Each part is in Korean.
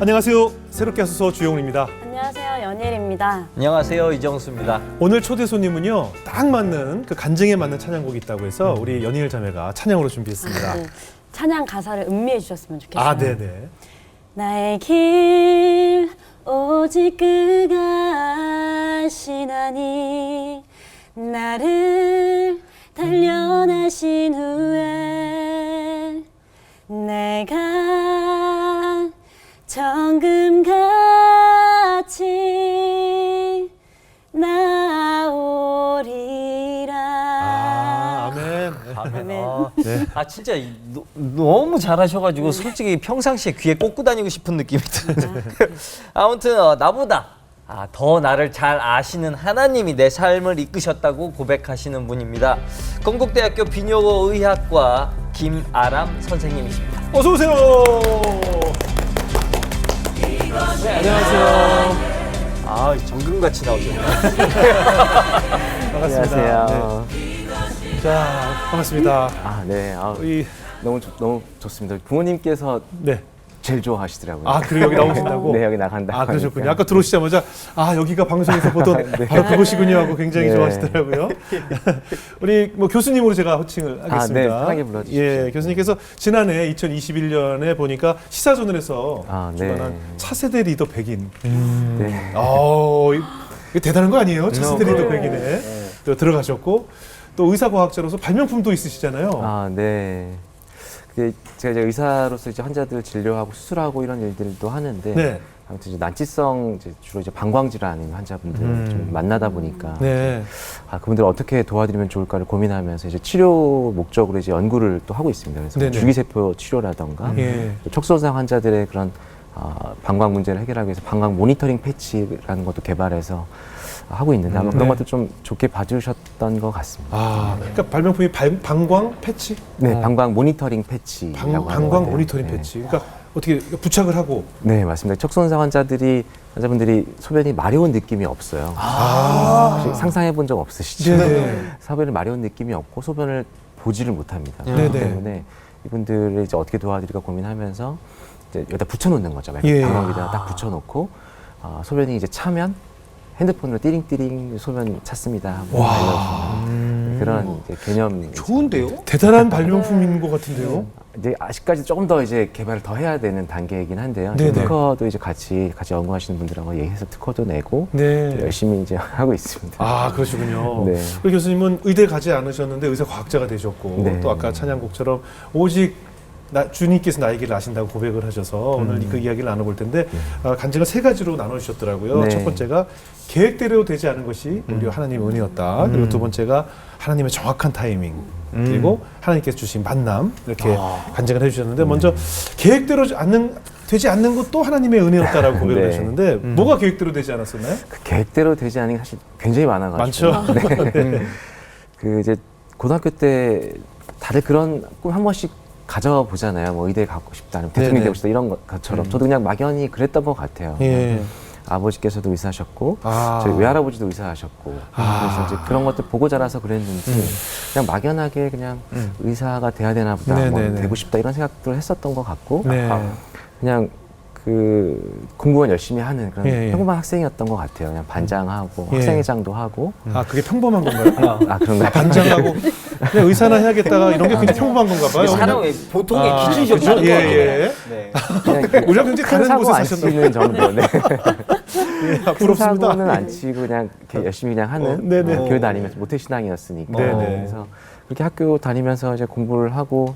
안녕하세요. 새롭게 하소서 주영훈입니다. 안녕하세요. 연일입니다. 안녕하세요. 이정수입니다. 오늘 초대 손님은요. 딱 맞는 그 간증에 맞는 찬양곡이 있다고 해서 우리 연일 자매가 찬양으로 준비했습니다. 네. 찬양 가사를 음미해 주셨으면 좋겠어요. 아, 네네. 나의 길 오직 그가 아시나니 나를 단련하신 후에 내가 정금같이 나오리라. 아멘. 아멘. 네. 진짜 너무 잘하셔가지고 솔직히 평상시에 귀에 꽂고 다니고 싶은 느낌이 드는데 아무튼 나보다 더 나를 잘 아시는 하나님이 내 삶을 이끄셨다고 고백하시는 분입니다. 건국대학교 비뇨의학과 김아람 선생님이십니다. 어서 오세요. 네, 안녕하세요. 정금같이 나오셨네요. 반갑습니다. 안녕하세요. 네. 자, 반갑습니다. 네. 우리 너무 좋습니다. 부모님께서 네. 제일 좋아하시더라고요. 그리고 여기 나오신다고? 네, 여기 나간다. 그러셨군요. 아까 들어오시자마자 여기가 방송에서 보던 네. 바로 그곳이군요 하고 굉장히 네. 좋아하시더라고요. 우리 교수님으로 제가 호칭을 하겠습니다. 네, 편하게 불러주십시오. 예, 교수님께서 지난해 2021년에 보니까 시사조선에서 주관한 네. 차세대 리더 100인. 네. 이거 대단한 거 아니에요? 차세대 리더 100인에 또 들어가셨고 또 의사과학자로서 발명품도 있으시잖아요. 네. 제가 이제 의사로서 이제 환자들 진료하고 수술하고 이런 일들도 하는데 네. 아무튼 이제 난치성 주로 이제 방광질환 환자분들 좀 만나다 보니까 네. 그분들 어떻게 도와드리면 좋을까를 고민하면서 이제 치료 목적으로 이제 연구를 또 하고 있습니다. 그래서 네네. 줄기세포 치료라던가 예. 척수손상 환자들의 그런 방광 문제를 해결하기 위해서 방광 모니터링 패치라는 것도 개발해서 하고 있는데 아마 그런 네. 것도 좀 좋게 봐주셨던 것 같습니다. 그러니까 발명품이 방광 패치? 네, 방광 모니터링 패치라고 방광 모니터링 패치. 그러니까 어떻게 부착을 하고. 네, 맞습니다. 척수손상 환자분들이 소변이 마려운 느낌이 없어요. 혹시 상상해 본 적 없으시죠? 네네. 소변이 마려운 느낌이 없고 소변을 보지를 못합니다. 네네. 그렇기 때문에 이분들을 이제 어떻게 도와드릴까 고민하면서 이제 여기다 붙여놓는 거죠. 예. 방광에다가 딱 붙여놓고 소변이 이제 차면 핸드폰으로 띠링띠링 소변 찼습니다 하고 알려주는 그런 이제 개념. 좋은데요? 대단한 발명품인 것 같은데요. 이제 아직까지 조금 더 이제 개발을 더 해야 되는 단계이긴 한데요. 네네. 특허도 이제 같이 연구하시는 분들하고 얘기해서 특허도 내고 네. 열심히 이제 하고 있습니다. 그러시군요. 네. 우리 교수님은 의대 가지 않으셨는데 의사과학자가 되셨고 네. 또 아까 찬양곡처럼 오직 주님께서 나의 길을 아신다고 고백을 하셔서 오늘 그 이야기를 나눠볼 텐데 간증을 세 가지로 나눠주셨더라고요. 네. 첫 번째가 계획대로 되지 않은 것이 우리 하나님의 은혜였다. 그리고 두 번째가 하나님의 정확한 타이밍. 그리고 하나님께서 주신 만남 이렇게 간증을 해주셨는데 먼저 계획대로 되지 않는 것도 하나님의 은혜였다라고 고백을 네. 하셨는데 뭐가 계획대로 되지 않았었나요? 그 계획대로 되지 않은 게 사실 굉장히 많아가지고. 많죠. 네. 이제 고등학교 때 다들 그런 꿈 한 번씩 가져 보잖아요. 뭐 의대 가고 싶다, 아니면 대통령이 네네. 되고 싶다 이런 것처럼 저도 그냥 막연히 그랬던 것 같아요. 예. 아버지께서도 의사하셨고 저희 외할아버지도 의사하셨고 그래서 이제 그런 것들 보고 자라서 그랬는지 그냥 막연하게 그냥 의사가 돼야 되나 보다, 뭐 네네네. 되고 싶다 이런 생각들을 했었던 것 같고 네. 그냥 공부만 열심히 하는 그런 예, 예. 평범한 학생이었던 것 같아요. 그냥 반장하고 예. 학생회장도 하고. 그게 평범한 건가요? 그런가요? 반장하고 그냥 의사나 해야겠다가 이런 게 굉장히 평범한 건가 봐요. 사람의 보통의 기준이셨다는 그렇죠? 거 예, 예. 네. 그냥 우리가 굉장히 큰 다른 사고 곳에 안 사셨나 치는 정도. 네. 예, 큰 부럽습니다. 사고는 안 치고 그냥 이렇게 열심히 그냥 하는 네네. 교회 다니면서 모태신앙이었으니까. 네네. 그래서 그렇게 학교 다니면서 이제 공부를 하고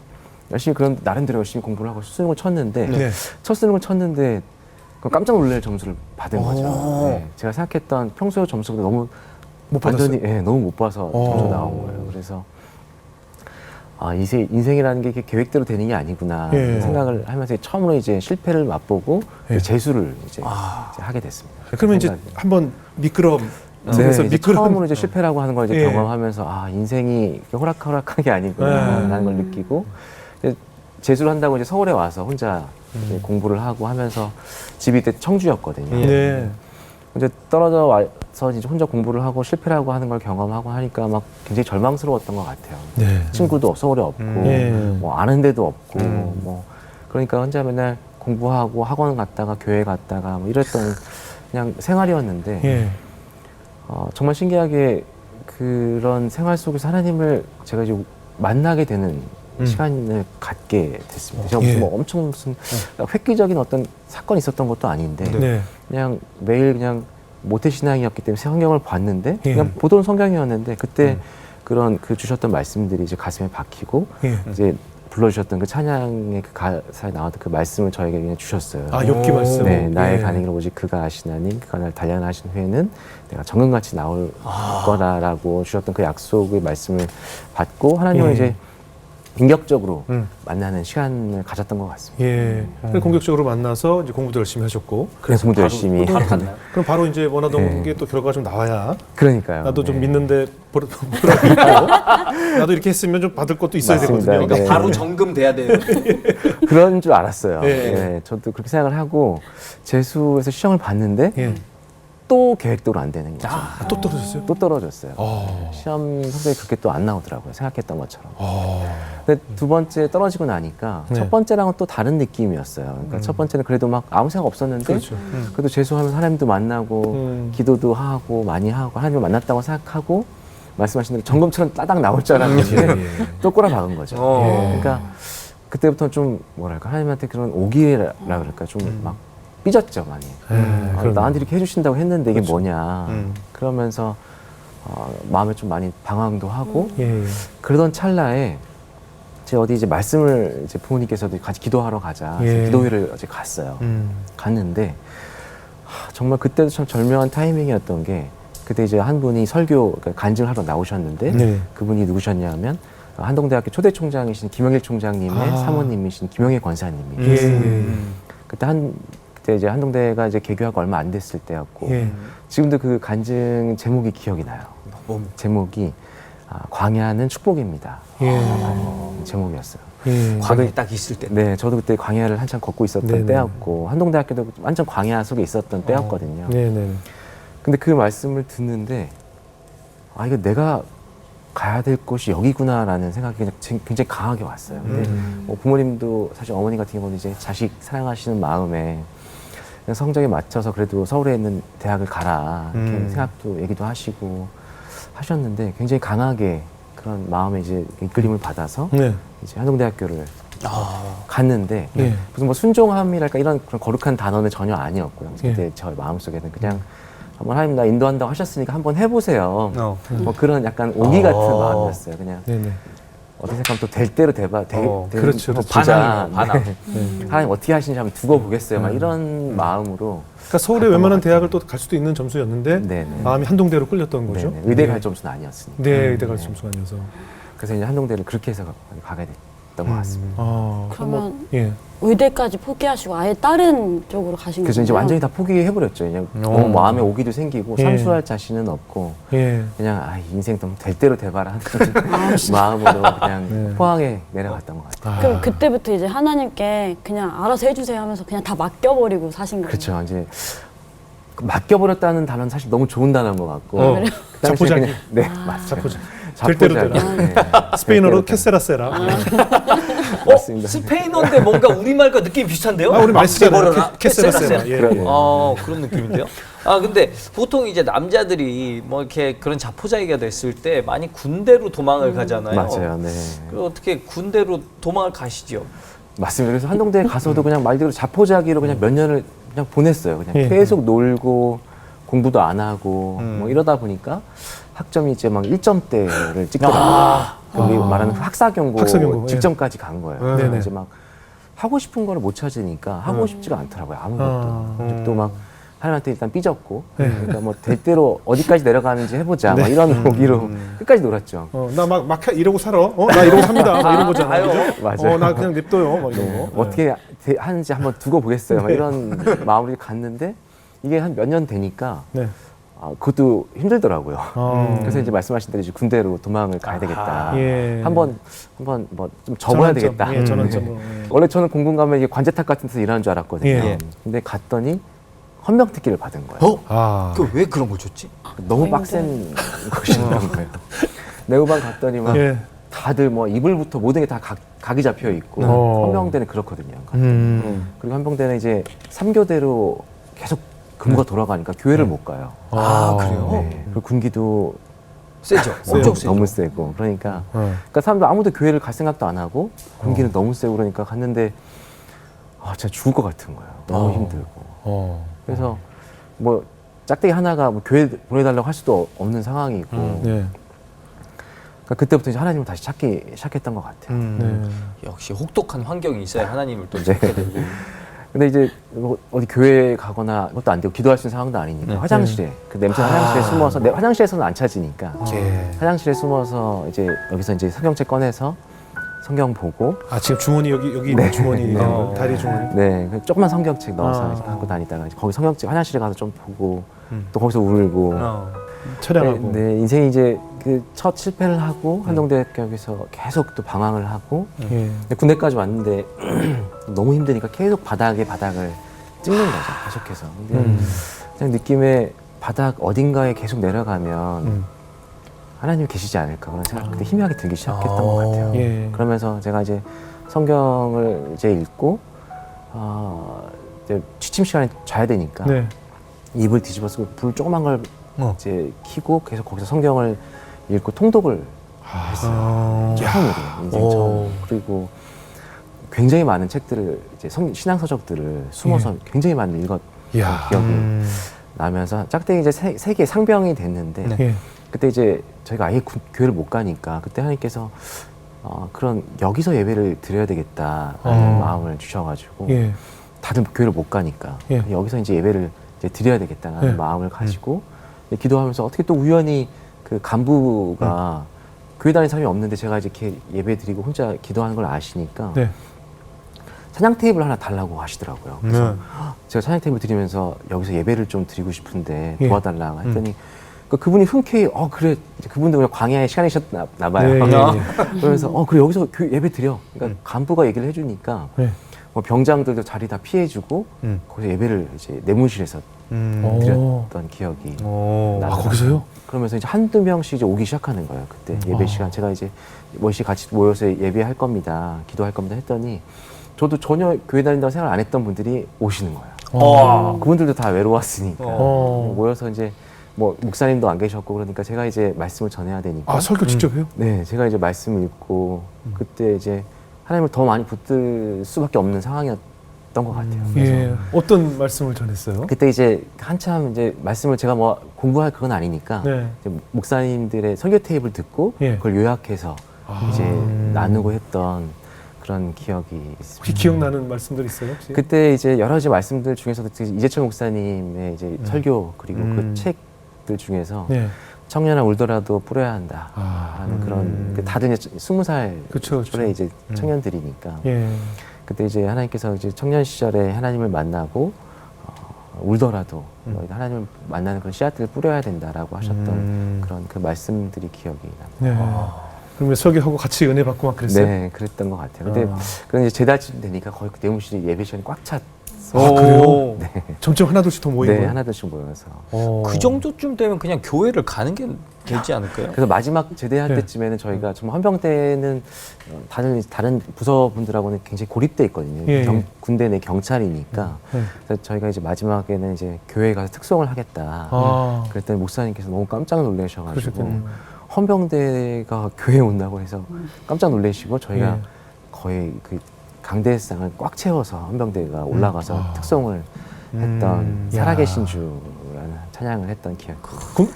열심히 그런 나름대로 열심히 공부를 하고 수능을 쳤는데 네. 첫 수능을 쳤는데 깜짝 놀랄 점수를 받은 거죠. 네. 제가 생각했던 평소 점수보다 너무 못 받았어요? 완전히 너무 못 봐서 점수 나온 거예요. 그래서 인생이라는 게 이렇게 계획대로 되는 게 아니구나 예. 생각을 하면서 처음으로 이제 실패를 맛보고 예. 재수를 이제 하게 됐습니다. 그러면 이제 생각이. 한번 미끄럼 네, 그래서 이제 처음으로 이제 실패라고 하는 걸 이제 예. 경험하면서 인생이 이렇게 호락호락한 게 아니구나라는 걸 느끼고 이제 재수를 한다고 이제 서울에 와서 혼자 이제 공부를 하고 하면서 집이 그때 청주였거든요. 네. 이제 떨어져 와서 이제 혼자 공부를 하고 실패를 하고 하는 걸 경험하고 하니까 막 굉장히 절망스러웠던 것 같아요. 네. 친구도 서울에 없고 예. 뭐 아는 데도 없고 뭐 그러니까 혼자 맨날 공부하고 학원 갔다가 교회 갔다가 뭐 이랬던 그냥 생활이었는데 예. 정말 신기하게 그런 생활 속에서 하나님을 제가 이제 만나게 되는 시간을 갖게 됐습니다. 제가 무슨 예. 뭐 엄청 무슨 획기적인 어떤 사건이 있었던 것도 아닌데 네. 그냥 매일 그냥 모태신앙이었기 때문에 성경을 봤는데 예. 그냥 보던 성경이었는데 그때 그런 그 주셨던 말씀들이 이제 가슴에 박히고 예. 이제 불러주셨던 그 찬양의 그 가사에 나왔던 그 말씀을 저에게 그냥 주셨어요. 아, 엽기 말씀. 네, 나의 예. 간행을 오직 그가 아시나니 그가 날 단련하신 후에는 내가 정금같이 나올 거다라고 주셨던 그 약속의 말씀을 받고 하나님을 예. 이제 인격적으로 만나는 시간을 가졌던 것 같습니다. 예. 그래서 공격적으로 만나서 이제 공부도 열심히 하셨고. 그래서 공부도 열심히 바로 갔나요? 그럼 바로 이제 원하던 네. 게 또 결과가 좀 나와야 그러니까요. 나도 좀 네. 믿는데 보람이 있고 나도 이렇게 했으면 좀 받을 것도 있어야 맞습니다. 되거든요. 그러니까 네. 바로 정금 돼야 돼요. 그런 줄 알았어요. 예. 예, 저도 그렇게 생각을 하고 재수에서 시험을 봤는데 예. 또 계획대로 안 되는 거죠. 아, 또 떨어졌어요? 또 떨어졌어요. 어. 시험 성적이 그렇게 또 안 나오더라고요. 생각했던 것처럼. 어. 근데 두 번째 떨어지고 나니까 네. 첫 번째랑은 또 다른 느낌이었어요. 그러니까 첫 번째는 그래도 막 아무 생각 없었는데 그렇죠. 그래도 재수하면서 하나님도 만나고 기도도 하고 많이 하고 하나님을 만났다고 생각하고 말씀하신 대로 점검처럼 따닥 나올 줄 알았는데 예. 또 꼬라박은 거죠. 어. 그러니까 그때부터 좀 뭐랄까 하나님한테 그런 오기라 그럴까 좀 막 삐졌죠 많이. 그럼요. 나한테 이렇게 해주신다고 했는데 이게 그렇죠. 뭐냐. 그러면서 마음에 좀 많이 방황도 하고 예. 그러던 찰나에 제가 어디 이제 말씀을 이제 부모님께서도 같이 기도하러 가자. 그래서 예. 기도회를 어제 갔어요. 갔는데 정말 그때도 참 절묘한 타이밍이었던 게 그때 이제 한 분이 설교 그러니까 간증을 하러 나오셨는데 네. 그분이 누구셨냐면 한동대학교 초대 총장이신 김영일 총장님의 아. 사모님이신 김영일 권사님이 예. 그때 이제 한동대가 이제 개교하고 얼마 안 됐을 때였고 예. 지금도 그 간증 제목이 기억이 나요. 제목이 광야는 축복입니다. 예. 제목이었어요. 예. 광야에 딱 있을 때. 네, 저도 그때 광야를 한참 걷고 있었던 네네. 때였고 한동대학교도 완전 광야 속에 있었던 때였거든요. 네네. 근데 그 말씀을 듣는데 이거 내가 가야 될 곳이 여기구나라는 생각이 그냥 굉장히 강하게 왔어요. 근데 뭐 부모님도 사실 어머니 같은 경우는 이제 자식 사랑하시는 마음에 그냥 성적에 맞춰서 그래도 서울에 있는 대학을 가라 이렇게 생각도 얘기도 하시고 하셨는데 굉장히 강하게 그런 마음에 이제 이끌림을 받아서 네. 이제 한동대학교를 갔는데 예. 무슨 뭐 순종함이랄까 이런 그런 거룩한 단어는 전혀 아니었고요. 예. 그때 저 마음속에는 그냥 한번 하나님 나 인도한다고 하셨으니까 한번 해보세요. 뭐 그런 약간 오기 같은 마음이었어요. 그냥 네네. 어떻게 생각하면 또 될 대로 되는 그렇죠. 거 그렇죠. 보자. 반항. 네. 하나님 어떻게 하시는지 한번 두고 보겠어요. 막 이런 마음으로 그러니까 서울에 웬만한 대학을 또 갈 수도 있는 점수였는데 네네. 마음이 한동대로 끌렸던 거죠. 네네. 의대 갈 점수는 아니었으니까. 네, 의대 갈 점수가 아니어서. 그래서 이제 한동대를 그렇게 해서 가게 됐던 것 같습니다. 그러면 예. 의대까지 포기하시고 아예 다른 쪽으로 가신 거예요? 그래서 이제 완전히 다 포기해버렸죠. 그냥 너무 마음에 오기도 생기고 예. 삼수할 자신은 없고 예. 그냥 인생 좀 될 대로 돼봐라 하는 마음으로 그냥 네. 포항에 내려갔던 것 같아요. 그럼 그때부터 이제 하나님께 그냥 알아서 해주세요 하면서 그냥 다 맡겨버리고 사신 거예요? 그렇죠. 이제 맡겨버렸다는 단어는 사실 너무 좋은 단어인 것 같고 어, 그 당시에 자포자기. 그냥- 네, 맞아요. 자포자. 될 대로 되라. 네. 스페인어로 될 대로 캐세라세라. 맞습니다. 스페인어인데 뭔가 우리말과 느낌이 비슷한데요? 우리 많이 쓰잖아요. 맡겨버려라. 캐세라세라. 예. 그러네요. 그런 느낌인데요? 근데 보통 이제 남자들이 뭐 이렇게 그런 자포자기가 됐을 때 많이 군대로 도망을 가잖아요. 맞아요. 네. 그 어떻게 군대로 도망을 가시죠? 맞습니다. 그래서 한동대에 가서도 그냥 말 그대로 자포자기로 그냥 몇 년을 그냥 보냈어요. 그냥 예. 계속 놀고 공부도 안 하고 뭐 이러다 보니까 학점이 이제 막 1점대를 찍더라고요. 우리 말하는 학사경고 학사경고, 직전까지 간 거예요. 네네. 그래서 이제 막 하고 싶은 거를 못 찾으니까 하고 싶지가 않더라고요. 아무것도. 또 막 하나님한테 일단 삐졌고 그러니까 뭐 될 대로 어디까지 내려가는지 해보자 막 이런 오기로 끝까지 놀았죠. 나 막 이러고 살아. 나 이러고 삽니다. 막 이런 거잖아요. 그죠? 맞아요. 나 그냥 냅둬요. 막 이런 거. 어떻게 하는지 한번 두고 보겠어요. 막 이런 마음으로 갔는데 이게 한 몇 년 되니까 네. 그것도 힘들더라고요. 그래서 네. 이제 말씀하신 대로 이제 군대로 도망을 가야 되겠다. 예. 한번 뭐 좀 접어야 전환점. 되겠다. 예, 전환점으로. 예. 원래 저는 공군 가면 이게 관제탑 같은 데서 일하는 줄 알았거든요. 예. 근데 갔더니 헌병특기를 받은 거예요. 왜 그런 걸 줬지? 너무 빡센 것이었던 거예요. 내후반 갔더니 막 예. 다들 뭐 이불부터 모든 게 다 각이 잡혀 있고 어. 헌병대는 그렇거든요. 그리고 헌병대는 이제 3교대로 계속 근무가 돌아가니까 교회를 못 가요. 아, 그래요? 네. 그리고 군기도 세죠. 세요. 엄청 세죠. 너무 세고 그러니까 어. 그러니까 사람들 아무도 교회를 갈 생각도 안 하고 군기는 너무 세고 그러니까 갔는데 아 진짜 죽을 것 같은 거예요. 너무 힘들고 어. 그래서 뭐 짝대기 하나가 뭐 교회 보내달라고 할 수도 없는 상황이고 네. 그러니까 그때부터 이제 하나님을 다시 찾기 시작했던 것 같아요. 네. 역시 혹독한 환경이 있어야 하나님을 또 네. 찾게 되고. 근데 이제 뭐 어디 교회 가거나 그것도 안 되고 기도할 수 있는 상황도 아니니까 네. 화장실에 그 냄새 화장실에 숨어서 내 화장실에서는 안 찾으니까 예. 화장실에 숨어서 이제 여기서 이제 성경책 꺼내서 성경 보고 아 지금 주머니 여기 있는 주머니 다리 주머니. 네, 그 조그만 성경책 넣어서 아. 이제 갖고 다니다가 이제 거기 성경책 화장실에 가서 좀 보고 또 거기서 울고 촬영하고. 네, 인생이 이제 그 첫 실패를 하고 한동대학교에서 계속 또 방황을 하고 예. 근데 군대까지 왔는데 너무 힘드니까 계속 바닥을 찍는 거죠 계속해서 근데 그냥 느낌에 바닥 어딘가에 계속 내려가면 하나님이 계시지 않을까 그런 생각이 그때 희미하게 들기 시작했던 것 같아요. 예. 그러면서 제가 이제 성경을 이제 읽고 이제 취침 시간에 자야 되니까 네. 이불 뒤집어쓰고 불 조그만 걸 어. 이제 켜고 계속 거기서 성경을 읽고 통독을 했어요. 처음으로 인생 처음. 그리고 굉장히 많은 책들을 이제 신앙 서적들을 숨어서 굉장히 많이 읽었던 이야. 기억이 나면서 짝대기 이제 세계 상병이 됐는데 예. 그때 이제 저희가 아예 교회를 못 가니까 그때 하나님께서 그런 여기서 예배를 드려야 되겠다라는 마음을 주셔가지고 예. 다들 교회를 못 가니까 예. 여기서 이제 예배를 이제 드려야 되겠다는 예. 마음을 가지고 기도하면서 어떻게 또 우연히 그 간부가 교회 다니는 사람이 없는데 제가 이제 이렇게 예배 드리고 혼자 기도하는 걸 아시니까 네. 찬양 테이블 하나 달라고 하시더라고요. 그래서 네. 제가 찬양 테이블 드리면서 여기서 예배를 좀 드리고 싶은데 예. 도와달라고 했더니 그분이 흔쾌히 그래 이제 그분도 그냥 광야의 시간이셨나 봐요. 예, 예, 그러면서 그래 여기서 예배 드려. 그러니까 간부가 얘기를 해주니까 예. 뭐 병장들도 자리 다 피해주고 거기서 예배를 이제 내무실에서 오. 드렸던 기억이 나더라고요. 아 거기서요? 그러면서 이제 한두 명씩 이제 오기 시작하는 거예요. 그때 예배 시간 제가 이제 뭐시 같이 모여서 예배할 겁니다, 기도할 겁니다 했더니 저도 전혀 교회 다닌다고 생각 안 했던 분들이 오시는 거예요. 그분들도 다 외로웠으니까 모여서 이제 뭐 목사님도 안 계셨고 그러니까 제가 이제 말씀을 전해야 되니까 아 설교 직접 해요? 네, 제가 이제 말씀을 읽고 그때 이제 하나님을 더 많이 붙들 수밖에 없는 상황이었던 것 같아요. 그래서 예. 어떤 말씀을 전했어요? 그때 이제 한참 이제 말씀을 제가 뭐 공부할 그건 아니니까 네. 이제 목사님들의 설교 테이블 듣고 예. 그걸 요약해서 이제 나누고 했던 그런 기억이 있습니다. 혹시 기억나는 말씀들 있어요? 혹시? 그때 이제 여러 가지 말씀들 중에서도 이재철 목사님의 이제 설교 그리고 그 책들 중에서 네. 청년아 울더라도 뿌려야 한다 아, 하는 그런 그 다들 이제 20살 그쵸, 그쵸. 의 이제 청년들이니까 예. 그때 이제 하나님께서 이제 청년 시절에 하나님을 만나고 울더라도 하나님을 만나는 그런 씨앗들을 뿌려야 된다라고 하셨던 그런 그 말씀들이 기억이 납니다. 네. 그러면 설교하고 같이 은혜 받고 막 그랬어요? 네, 그랬던 것 같아요. 근데 그런 이제 제달쯤 되니까 거의 그 내무실이 예배 시간이 꽉 찼어요. 아 그래요? 점점 하나둘씩 더 모이고. 네, 하나둘씩 모여서. 그 정도쯤 되면 그냥 교회를 가는 게 되지 않을까요? 그래서 마지막 제대할 네. 때쯤에는 저희가 정말 헌병 때는 다른 부서분들하고는 굉장히 고립돼 있거든요. 예, 예. 군대 내 경찰이니까. 네. 그래서 저희가 이제 마지막에는 이제 교회에 가서 특송을 하겠다. 아. 그랬더니 목사님께서 너무 깜짝 놀라셔가지고 그러셨겠네요. 헌병대가 교회에 온다고 해서 깜짝 놀라시고 저희가 예. 거의 그 강대상을 꽉 채워서 헌병대가 올라가서 특송을 했던 야. 살아계신 주라는 찬양을 했던 기억.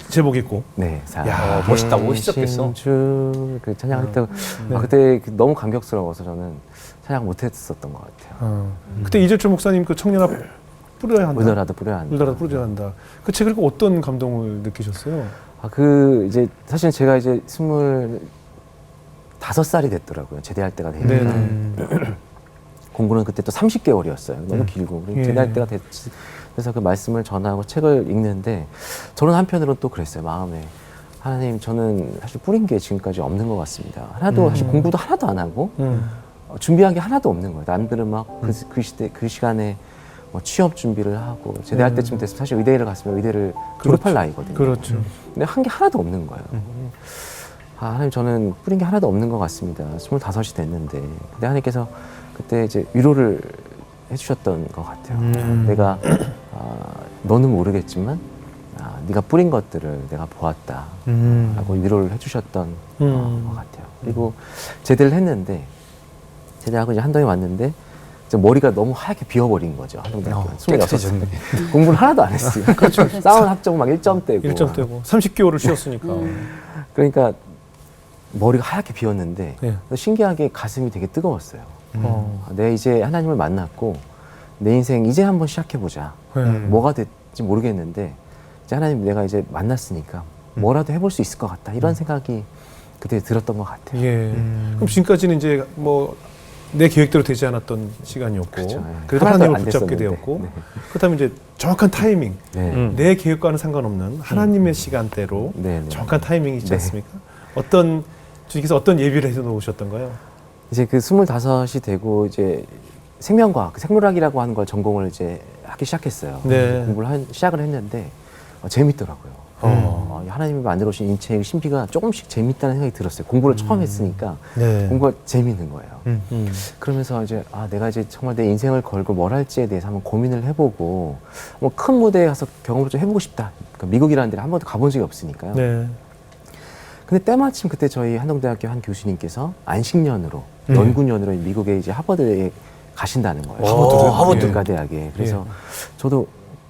제복 입고. 네, 야, 멋있다, 멋있었겠어. 그 찬양을 했던. 그때 너무 감격스러워서 저는 찬양 못했었던 것 같아요. 그때 이재철 목사님 그 청년 앞 뿌려야 한다. 울더라도 뿌려야 한다. 울더라도 뿌려야 한다. 그 책을 읽고 어떤 감동을 느끼셨어요? 이제 사실 제가 이제 25살이 됐더라고요. 제대할 때가 되니까. 네네. 공부는 그때 또 30개월이었어요. 너무 길고. 예. 제대할 때가 됐지. 그래서 그 말씀을 전하고 책을 읽는데 저는 한편으로는 또 그랬어요. 마음에. 하나님, 저는 사실 뿌린 게 지금까지 없는 것 같습니다. 하나도, 사실 공부도 하나도 안 하고, 준비한 게 하나도 없는 거예요. 남들은 막 그 시간에 뭐 취업 준비를 하고, 제대할 때쯤 됐으면 사실 의대를 갔으면 의대를 졸업할 나이거든요. 그렇죠. 근데 한 게 하나도 없는 거예요. 하나님 저는 뿌린 게 하나도 없는 것 같습니다. 25이 됐는데. 근데 하나님께서 그때 이제 위로를 해주셨던 것 같아요. 내가 너는 모르겠지만 네가 뿌린 것들을 내가 보았다 라고 위로를 해주셨던 것 같아요. 그리고 제대를 했는데 제대하고 이제 한동에 왔는데 이제 머리가 너무 하얗게 비어버린 거죠. 한동대학교 26살 공부를 하나도 안 했어요. 싸운 학점 막 1점대고 1점대고 30개월을 쉬었으니까. 그러니까 머리가 하얗게 비었는데 예. 신기하게 가슴이 되게 뜨거웠어요. 내가 이제 하나님을 만났고 내 인생 이제 한번 시작해보자. 뭐가 될지 모르겠는데 이제 하나님 내가 이제 만났으니까 뭐라도 해볼 수 있을 것 같다. 이런 생각이 그때 들었던 것 같아요. 예. 그럼 지금까지는 이제 뭐 내 계획대로 되지 않았던 시간이었고, 그렇죠. 예. 그래도 하나도 하나님을 안 붙잡게 됐었는데. 되었고, 네. 그렇다면 이제 정확한 타이밍, 네. 내 계획과는 상관없는 하나님의 시간대로 네, 네. 정확한 타이밍이 있지 네. 않습니까? 어떤 주님께서 어떤 예비를 해서 놓으셨던가요? 이제 그 25이 되고 이제 생명과학, 생물학이라고 하는 걸 전공을 이제 하기 시작했어요. 네. 공부를 시작을 했는데 재밌더라고요. 하나님이 만들어 오신 인체의 신비가 조금씩 재밌다는 생각이 들었어요. 공부를 처음 했으니까 네. 공부가 재밌는 거예요. 그러면서 이제 내가 이제 정말 내 인생을 걸고 뭘 할지에 대해서 한번 고민을 해보고 뭐 큰 무대에 가서 경험을 좀 해보고 싶다. 그러니까 미국이라는 데를 한 번도 가본 적이 없으니까요. 네. 근데 때마침 그때 저희 한동대학교 한 교수님께서 안식년으로 연구년으로 미국에 이제 하버드에 가신다는 거예요. 하버드요? 하버드 예. 문과대학에. 그래서 저도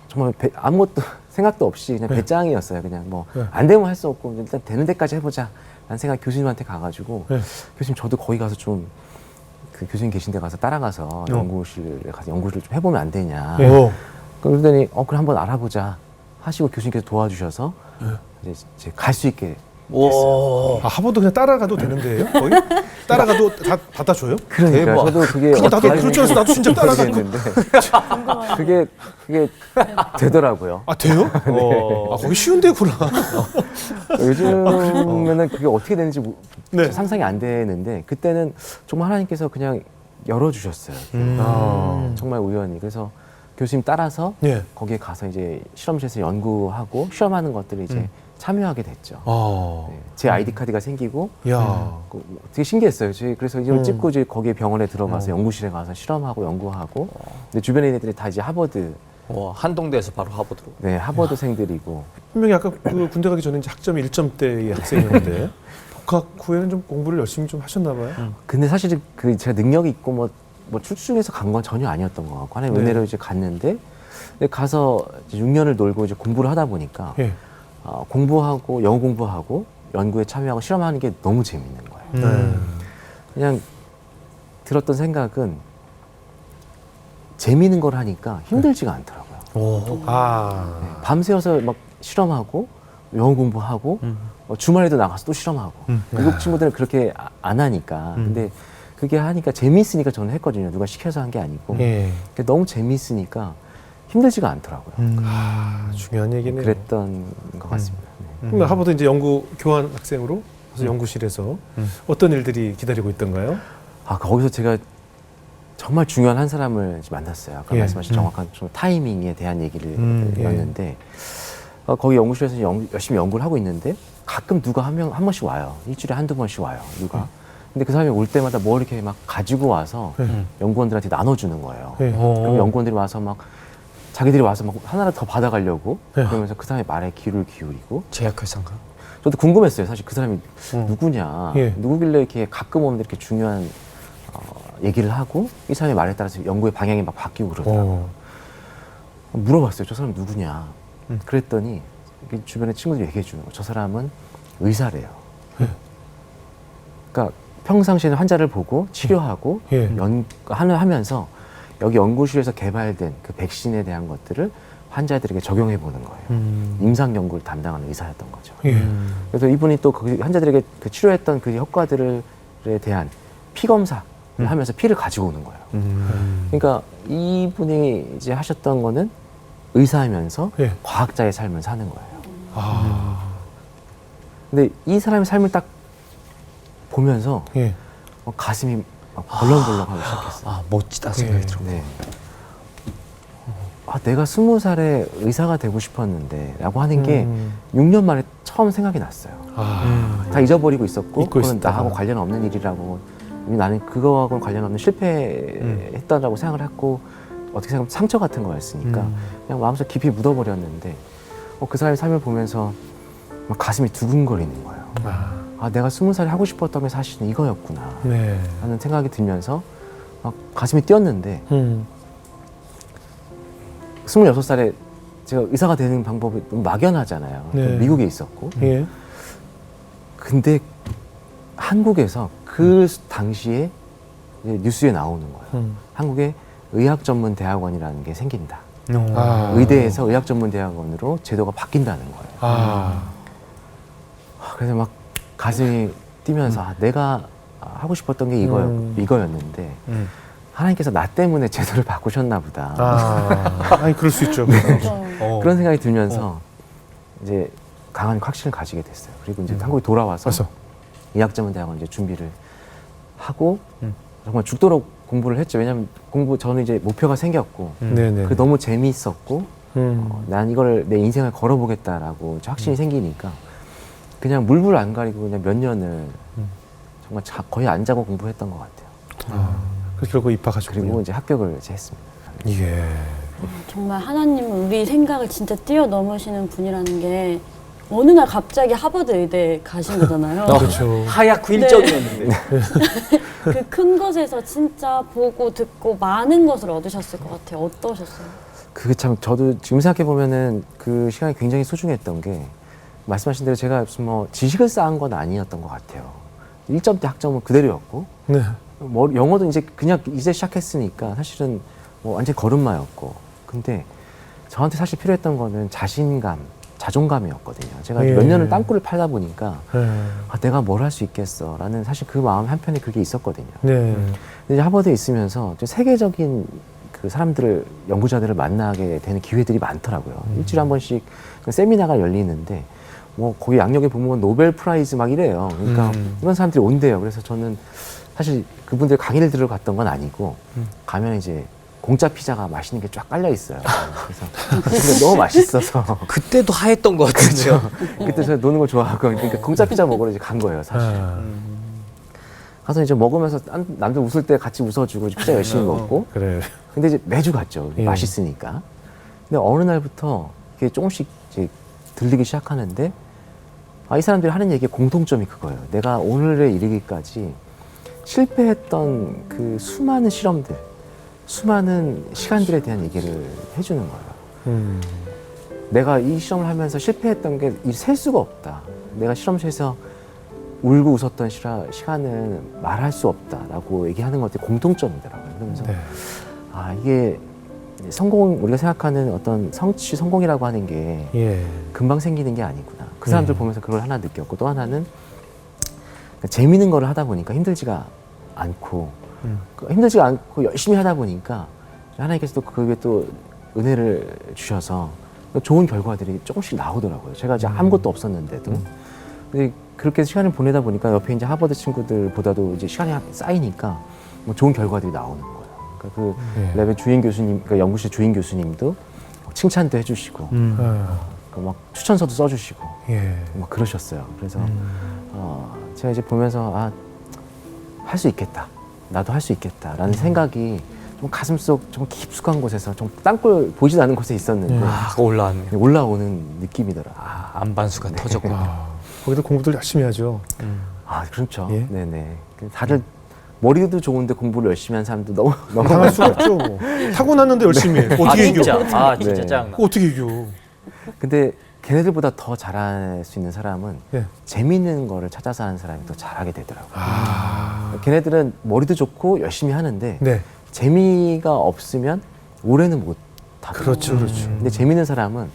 정말 아무것도 생각도 없이 그냥 예. 배짱이었어요. 그냥 뭐 예. 안 되면 할 수 없고 일단 되는 데까지 해보자. 라는 생각 교수님한테 가가지고 예. 교수님 저도 거기 가서 좀 그 교수님 계신 데 가서 따라가서 연구실에 가서 연구를 좀 해보면 안 되냐. 오. 그러더니 그래 한번 알아보자 하시고 교수님께서 도와주셔서 이제 갈 수 있게 오. 하버드 그냥 따라가도 되는데요? 거의? 따라가도 다 받아줘요? 그러니까 대박. 저도 그게 나도 그럴 줄 알았어. 나도 진짜 따라갈 거. 그게 되더라고요. 아 돼요? 아 거기 쉬운 데구나. 요즘에는 그게 어떻게 되는지 네. 상상이 안 되는데 그때는 정말 하나님께서 그냥 열어주셨어요. 정말 우연히. 그래서 교수님 따라서 예. 거기에 가서 이제 실험실에서 연구하고 실험하는 것들을 이제 참여하게 됐죠. 네, 제 아이디 카드가 생기고 야. 되게 신기했어요. 그래서 이걸 찍고 이제 거기에 병원에 들어가서 연구실에 가서 실험하고 연구하고 근데 주변에 있는 애들이 다 이제 하버드 와, 한동대에서 바로 하버드로. 네 하버드생들이고 분명히 아까 그 군대 가기 전에 이제 학점이 1점대의 학생이었는데 복학 후에는 좀 공부를 열심히 좀 하셨나 봐요. 근데 사실 그 제가 능력이 있고 뭐 출중해서 간 건 전혀 아니었던 것 같고 하나님 네. 은혜로 이제 갔는데 근데 가서 이제 6년을 놀고 이제 공부를 하다 보니까 예. 공부하고 영어 공부하고 연구에 참여하고 실험하는 게 너무 재밌는 거예요. 그냥 들었던 생각은 재미있는 걸 하니까 힘들지가 않더라고요. 아. 밤새워서 막 실험하고 영어 공부하고 주말에도 나가서 또 실험하고 미국 친구들은 그렇게 안 하니까 근데 그게 하니까 재미있으니까 저는 했거든요. 누가 시켜서 한 게 아니고 예. 그게 너무 재미있으니까 힘들지가 않더라고요. 아 중요한 얘기네요. 그랬던 것 같습니다. 네. 그럼 하버드 이제 연구 교환 학생으로 그래서 연구실에서 어떤 일들이 기다리고 있던가요? 거기서 제가 정말 중요한 한 사람을 만났어요. 아까 예. 말씀하신 정확한 좀 타이밍에 대한 얘기를 예. 였는데 거기 연구실에서 열심히 연구를 하고 있는데 가끔 누가 한 번씩 와요. 일주일에 한두 번씩 와요. 누가. 근데 그 사람이 올 때마다 뭐 이렇게 막 가지고 와서 연구원들한테 나눠주는 거예요. 예. 그럼 연구원들이 와서 막 자기들이 와서 막 하나를 더 받아가려고 예. 그러면서 그 사람의 말에 귀를 기울이고 제약회사인가? 저도 궁금했어요. 사실 그 사람이 누구냐, 예. 누구길래 이렇게 가끔 오는데 이렇게 중요한 얘기를 하고 이 사람의 말에 따라서 연구의 방향이 막 바뀌고 그러더라고요. 물어봤어요. 저 사람 누구냐. 그랬더니 주변에 친구들이 얘기해 주는 거예요. 저 사람은 의사래요. 그러니까 평상시에는 환자를 보고 치료하고 예. 하면서 여기 연구실에서 개발된 그 백신에 대한 것들을 환자들에게 적용해 보는 거예요. 임상 연구를 담당하는 의사였던 거죠. 예. 그래서 이분이 또 그 환자들에게 그 치료했던 그 효과들에 대한 피 검사를 하면서 피를 가지고 오는 거예요. 그러니까 이분이 이제 하셨던 거는 의사이면서 예. 과학자의 삶을 사는 거예요. 아. 근데 이 사람의 삶을 딱 보면서 예. 가슴이 막 벌렁벌렁하기 시작했어요. 아, 멋지다 생각이 예. 들어. 네. 내가 20살에 의사가 되고 싶었는데 라고 하는 게 6년 만에 처음 생각이 났어요. 다 잊어버리고 있었고 잊고 그건 있었다가. 나하고 관련 없는 일이라고 이미 나는 그거하고는 관련 없는 실패했다라고 생각을 했고 어떻게 생각하면 상처 같은 거였으니까 그냥 마음속 깊이 묻어버렸는데 그 사람의 삶을 보면서 막 가슴이 두근거리는 거예요. 아 내가 20살에 하고 싶었던 게 사실은 이거였구나 네. 하는 생각이 들면서 막 가슴이 뛰었는데 26살에 제가 의사가 되는 방법이 너무 막연하잖아요. 네. 미국에 있었고 예. 근데 한국에서 그 당시에 이제 뉴스에 나오는 거예요. 한국에 의학 전문 대학원이라는 게 생긴다. 의대에서 의학 전문 대학원으로 제도가 바뀐다는 거예요. 그래서 막 가슴이 뛰면서 내가 하고 싶었던 게 이거였는데 하나님께서 나 때문에 제도를 바꾸셨나 보다. 아니 그럴 수 있죠. 그런 생각이 들면서 이제 강한 확신을 가지게 됐어요. 그리고 이제 한국에 돌아와서 그래서 의학 전문 대학원 이제 준비를 하고 정말 죽도록 공부를 했죠. 왜냐하면 저는 이제 목표가 생겼고 네네. 그 너무 재미있었고 난 이걸 내 인생을 걸어보겠다라고 확신이 생기니까 그냥 물불 안 가리고 그냥 몇 년을 정말 거의 안 자고 공부했던 것 같아요. 그래서 결국 입학하셨군요. 그리고 이제 합격을 이제 했습니다. 이게 정말 하나님은 우리 생각을 진짜 뛰어넘으시는 분이라는 게 어느 날 갑자기 하버드 의대에 가신 거잖아요. 그렇죠. 하얗고 일정이었는데. 그 큰 것에서 진짜 보고 듣고 많은 것을 얻으셨을 것 같아요. 어떠셨어요? 그게 참 저도 지금 생각해 보면은 그 시간이 굉장히 소중했던 게 말씀하신 대로 제가 무슨 뭐 지식을 쌓은 건 아니었던 것 같아요. 1점대 학점은 그대로였고 네. 뭐 영어도 이제 그냥 이제 시작했으니까 사실은 뭐 완전 걸음마였고 근데 저한테 사실 필요했던 거는 자신감, 자존감이었거든요. 제가 예. 몇 년을 땅굴을 팔다 보니까 네. 내가 뭘 할 수 있겠어 라는 사실 그 마음 한편에 그게 있었거든요. 네. 근데 이제 하버드에 있으면서 좀 세계적인 그 사람들을 연구자들을 만나게 되는 기회들이 많더라고요. 일주일에 한 번씩 그 세미나가 열리는데 뭐 거기 양력에 보면 노벨 프라이즈 막 이래요. 그러니까 이런 사람들이 온대요. 그래서 저는 사실 그분들 강의를 들으러 갔던 건 아니고 가면 이제 공짜 피자가 맛있는 게 쫙 깔려 있어요. 그래서 너무 맛있어서 그때도 하했던 것 같은데요. 그때 제가 노는 걸 좋아하고 그러니까 공짜 피자 먹으러 이제 간 거예요, 사실. 가서 이제 먹으면서 남들 웃을 때 같이 웃어주고 피자 열심히 먹고. 그래. 근데 이제 매주 갔죠. 예. 맛있으니까. 근데 어느 날부터 이게 조금씩 이제 들리기 시작하는데 이 사람들이 하는 얘기의 공통점이 그거예요. 내가 오늘에 이르기까지 실패했던 그 수많은 실험들, 수많은 시간들에 대한 얘기를 해주는 거예요. 내가 이 실험을 하면서 실패했던 게 셀 수가 없다. 내가 실험실에서 울고 웃었던 시간은 말할 수 없다라고 얘기하는 것들이 공통점이더라고요. 그러면서 네. 이게 우리가 생각하는 어떤 성공이라고 하는 게 예. 금방 생기는 게 아니구나. 그 사람들 보면서 그걸 하나 느꼈고 또 하나는 재미있는 거를 하다 보니까 힘들지가 않고 힘들지가 않고 열심히 하다 보니까 하나님께서 또 그게 또 은혜를 주셔서 좋은 결과들이 조금씩 나오더라고요. 제가 이제 아무것도 없었는데도. 근데 그렇게 시간을 보내다 보니까 옆에 이제 하버드 친구들보다도 이제 시간이 쌓이니까 뭐 좋은 결과들이 나오는 거예요. 그러니까 그 예. 랩의 주인 교수님, 그러니까 연구실 주인 교수님도 칭찬도 해주시고, 막 추천서도 써주시고, 예. 막 그러셨어요. 그래서 제가 이제 보면서 할 수 있겠다. 나도 할 수 있겠다라는 생각이 좀 가슴속 좀 깊숙한 곳에서 좀 땅굴 보이지도 않은 곳에 있었는데 올라왔네요. 올라오는 느낌이더라. 안반수가 터졌구나. 거기도 공부들 열심히 하죠. 그렇죠. 예? 네네. 다들 머리도 좋은데 공부를 열심히 한 사람도 너무 당할 수가 없죠. 뭐. 타고났는데 열심히 해. 어떻게 이겨? 진짜 네. 짜증나. 어떻게 이겨? 근데 걔네들보다 더 잘할 수 있는 사람은 예. 재미있는 거를 찾아서 하는 사람이 더 잘하게 되더라고요. 걔네들은 머리도 좋고 열심히 하는데 네. 재미가 없으면 오래는 못 하더라고요. 그렇죠, 그렇죠. 근데 재미있는 사람은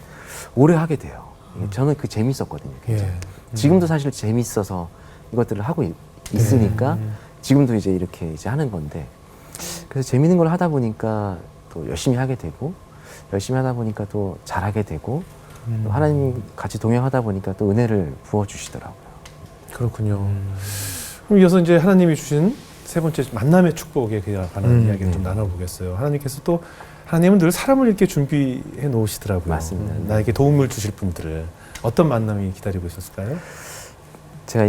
오래 하게 돼요. 저는 그 재밌었거든요. 굉장히. 예. 지금도 사실 재밌어서 이것들을 하고 있으니까 지금도 이제 이렇게 이제 하는 건데 그래서 재밌는 걸 하다 보니까 또 열심히 하게 되고 열심히 하다 보니까 또 잘하게 되고 또 하나님 같이 동행하다 보니까 또 은혜를 부어주시더라고요. 그렇군요. 그럼 이어서 이제 하나님이 주신 세 번째 만남의 축복에 관한 이야기를 좀 나눠보겠어요. 하나님께서 또 하나님은 늘 사람을 이렇게 준비해 놓으시더라고요. 맞습니다. 나에게 도움을 주실 분들을 어떤 만남이 기다리고 있었을까요? 제가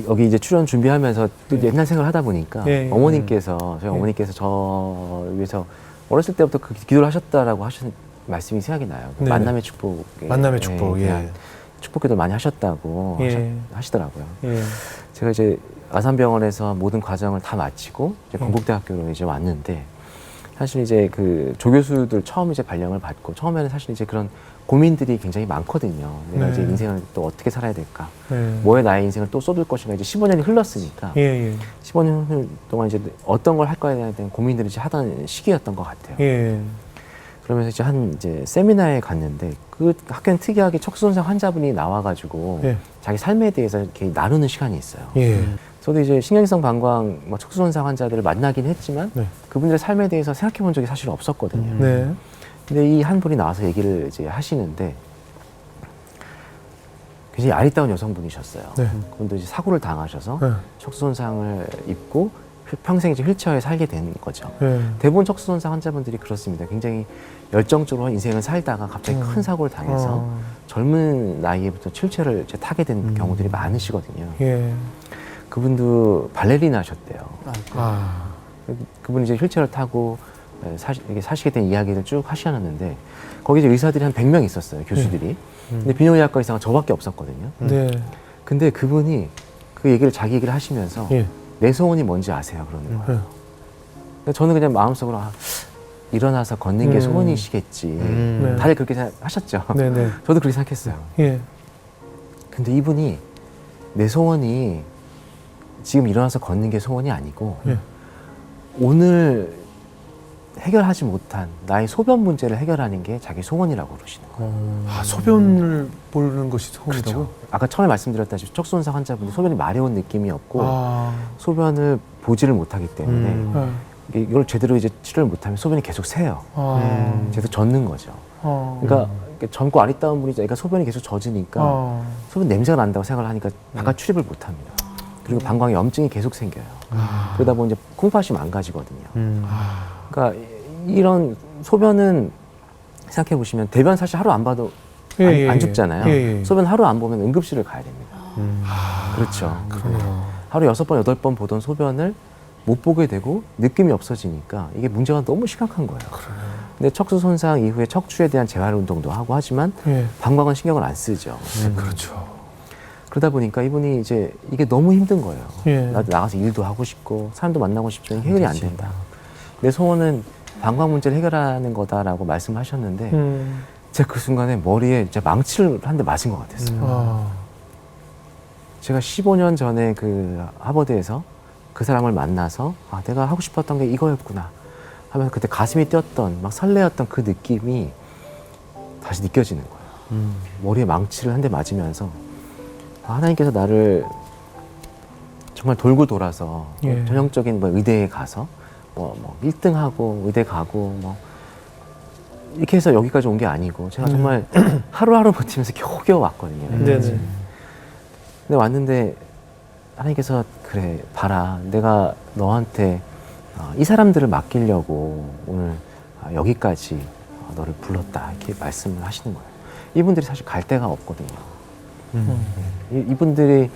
여기 이제 출연 준비하면서 또 옛날 생각을 하다 보니까 예, 예. 어머님께서 저희 예. 어머니께서 저 위해서 어렸을 때부터 그 기도를 하셨다라고 하시는 말씀이 생각이 나요. 네네. 만남의 축복. 만남의 축복. 예. 축복기도 많이 하셨다고 예. 하시더라고요. 예. 제가 이제 아산병원에서 모든 과정을 다 마치고 이제 예. 건국대학교로 이제 왔는데 사실 이제 그 조교수들 처음 이제 발령을 받고 처음에는 사실 이제 그런 고민들이 굉장히 많거든요. 내가 네. 이제 인생을 또 어떻게 살아야 될까? 예. 뭐에 나의 인생을 또 쏟을 것인가? 이제 15년이 흘렀으니까 예. 예. 15년 동안 이제 어떤 걸 할 거에 대한 고민들을 이제 하던 시기였던 것 같아요. 예. 그러면서 이제 세미나에 갔는데 그 학교는 특이하게 척수손상 환자분이 나와가지고 예. 자기 삶에 대해서 이렇게 나누는 시간이 있어요. 예. 저도 이제 신경이성 방광, 척수손상 환자들을 만나긴 했지만 네. 그분들의 삶에 대해서 생각해 본 적이 사실 없었거든요. 네. 근데 이 한 분이 나와서 얘기를 이제 하시는데 굉장히 아리따운 여성분이셨어요. 네. 그분도 이제 사고를 당하셔서 네. 척수손상을 입고 평생 이제 휠체어에 살게 된 거죠. 예. 대부분 척수손상 환자분들이 그렇습니다. 굉장히 열정적으로 인생을 살다가 갑자기 큰 사고를 당해서 젊은 나이에부터 휠체어를 이제 타게 된 경우들이 많으시거든요. 예. 그분도 발레리나 하셨대요. 아. 그분이 이제 휠체어를 타고 이게 사시게 된 이야기를 쭉 하시는데 거기 이제 의사들이 한 100명 있었어요, 교수들이. 근데 비뇨의학과 의사가 저밖에 없었거든요. 네. 근데 그분이 그 얘기를 자기 얘기를 하시면서 예. 내 소원이 뭔지 아세요? 그러는 거예요. 근데 저는 그냥 마음속으로 일어나서 걷는 게 소원이시겠지. 네. 다들 그렇게 하셨죠. 네. 네. 저도 그렇게 생각했어요. 예. 근데 이분이 내 소원이 지금 일어나서 걷는 게 소원이 아니고 예. 오늘 해결하지 못한 나의 소변 문제를 해결하는 게 자기 소원이라고 그러시는 거예요. 아, 소변을 보는 것이 소원이라고? 아까 처음에 말씀드렸다시피 척수손상 환자분들 소변이 마려운 느낌이 없고 아. 소변을 보지를 못하기 때문에 예. 이걸 제대로 이제 치료를 못하면 소변이 계속 새요. 아. 계속 젖는 거죠. 그러니까 젊고 아리따운 분이죠. 그러니까 소변이 계속 젖으니까 소변 냄새가 난다고 생각을 하니까 바깥 출입을 못합니다. 그리고 방광에 염증이 계속 생겨요. 그러다 보니 이제 콩팥이 망가지거든요. 그러니까 이런 소변은 생각해 보시면 대변 사실 하루 안 봐도 안 죽잖아요. 예. 소변 하루 안 보면 응급실을 가야 됩니다. 그렇죠. 그러네요. 하루 6번, 8번 보던 소변을 못 보게 되고 느낌이 없어지니까 이게 문제가 너무 심각한 거예요. 근데 척수 손상 이후에 척추에 대한 재활 운동도 하고 하지만 예. 방광은 신경을 안 쓰죠. 그렇죠. 그러다 보니까 이분이 이제 이게 너무 힘든 거예요. 예. 나도 나가서 일도 하고 싶고 사람도 만나고 싶지만 해결이 안 된다. 내 소원은 방광 문제를 해결하는 거다라고 말씀하셨는데 제가 그 순간에 머리에 진짜 망치를 한 대 맞은 것 같았어요. 아. 제가 15년 전에 그 하버드에서 그 사람을 만나서 아, 내가 하고 싶었던 게 이거였구나 하면서 그때 가슴이 뛰었던 막 설레었던 그 느낌이 다시 느껴지는 거예요. 머리에 망치를 한 대 맞으면서 아, 하나님께서 나를 정말 돌고 돌아서 예. 전형적인 뭐 의대에 가서 뭐 1등하고 의대 가고 뭐 이렇게 해서 여기까지 온 게 아니고 제가 정말 하루하루 버티면서 겨우겨우 왔거든요. 네네. 근데 왔는데 하나님께서 그래 봐라 내가 너한테 이 사람들을 맡기려고 오늘 여기까지 너를 불렀다 이렇게 말씀을 하시는 거예요. 이분들이 사실 갈 데가 없거든요. 이분들이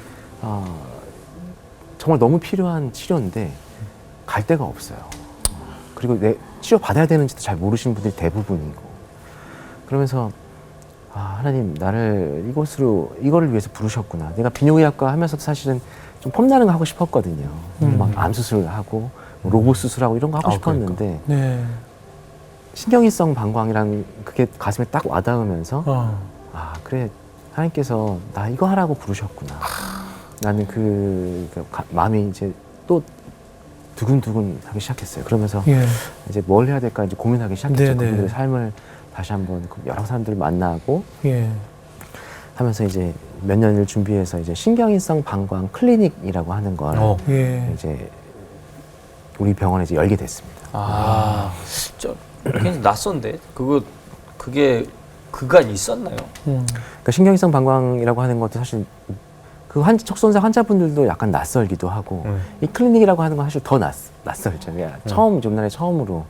정말 너무 필요한 치료인데 갈 데가 없어요. 그리고 내 치료 받아야 되는지도 잘 모르시는 분들이 대부분이고 그러면서 하나님 나를 이거를 위해서 부르셨구나. 내가 비뇨의학과 하면서도 사실은 좀 폼나는 거 하고 싶었거든요. 막 암 수술하고 로봇 수술하고 이런 거 하고 싶었는데 네. 신경이성 방광이란 그게 가슴에 딱 와닿으면서 그래 하나님께서 나 이거 하라고 부르셨구나. 나는 마음이 이제 또 두근두근 하기 시작했어요. 그러면서 예. 이제 뭘 해야 될까 이제 고민하기 시작했죠. 네네. 그분들의 삶을 다시 한번 여러 사람들을 만나고 예. 하면서 이제 몇 년을 준비해서 이제 신경인성 방광 클리닉이라고 하는 걸 예. 이제 우리 병원에 이제 열게 됐습니다. 굉장히 낯선데 그게 그간 있었나요? 그러니까 신경이성 방광이라고 하는 것도 사실 그 척수손상 환자분들도 약간 낯설기도 하고 이 클리닉이라고 하는 건 사실 더 낯설죠. 우리나라에 처음으로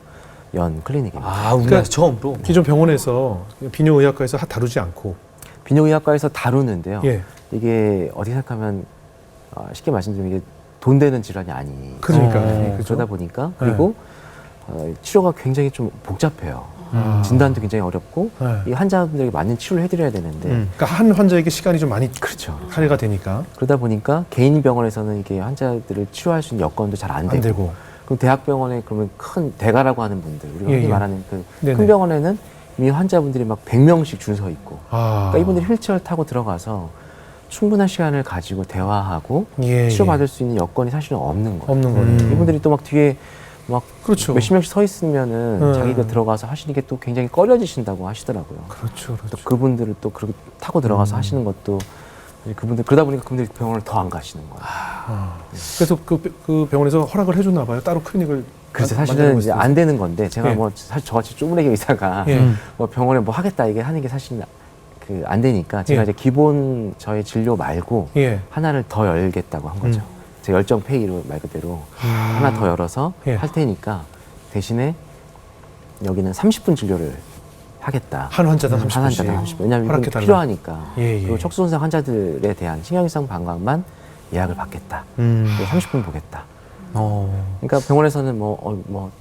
연 클리닉입니다. 우리나라 처음으로. 기존 병원에서 비뇨의학과에서 다루지 않고 비뇨의학과에서 다루는데요. 예. 이게 어떻게 생각하면 쉽게 말씀드리면 이게 돈 되는 질환이 아니. 그러니까. 그죠? 그러다 보니까 그리고 치료가 굉장히 좀 복잡해요. 진단도 굉장히 어렵고 네. 이 환자분들에게 맞는 치료를 해드려야 되는데 그러니까 한 환자에게 시간이 좀 많이 그렇죠. 할애가 되니까 그러다 보니까 개인 병원에서는 이게 환자들을 치료할 수 있는 여건도 잘 안 되고, 안 되고. 그럼 대학병원에 그러면 큰 대가라고 하는 분들 우리가 예, 흔히 예. 말하는 그 네네. 큰 병원에는 이미 환자분들이 막 100명씩 줄 서 있고 그러니까 이분들이 휠체어를 타고 들어가서 충분한 시간을 가지고 대화하고 예, 치료받을 수 있는 여건이 사실은 없는 거예요. 없는 거네. 이분들이 또 막 뒤에 막 그렇죠. 몇십 명씩 서 있으면은 네. 자기가 들어가서 하시는 게 또 굉장히 꺼려지신다고 하시더라고요. 그렇죠, 또 그렇죠. 그분들을 또 그렇게 타고 들어가서 하시는 것도 그분들 그러다 보니까 그분들이 병원을 더 안 가시는 거예요. 그래서 그 병원에서 허락을 해줬나 봐요. 따로 클리닉을. 그래서 만들고 사실은 이제 있어서. 안 되는 건데 제가 예. 뭐 사실 저같이 쪼무레기 의사가 예. 뭐 병원에 뭐 하겠다 이게 하는 게 사실 그 안 되니까 제가 예. 이제 기본 저의 진료 말고 예. 하나를 더 열겠다고 한 거죠. 제 열정 페이로 말 그대로 하나 더 열어서 예. 할 테니까 대신에 여기는 30분 진료를 하겠다. 한 환자당 30분씩. 한 환자당 30분. 왜냐하면 이건 허락해달라. 필요하니까. 예, 예. 그리고 척수손상 환자들에 대한 신경이상 방광만 예약을 받겠다. 30분 보겠다. 그러니까 병원에서는 뭐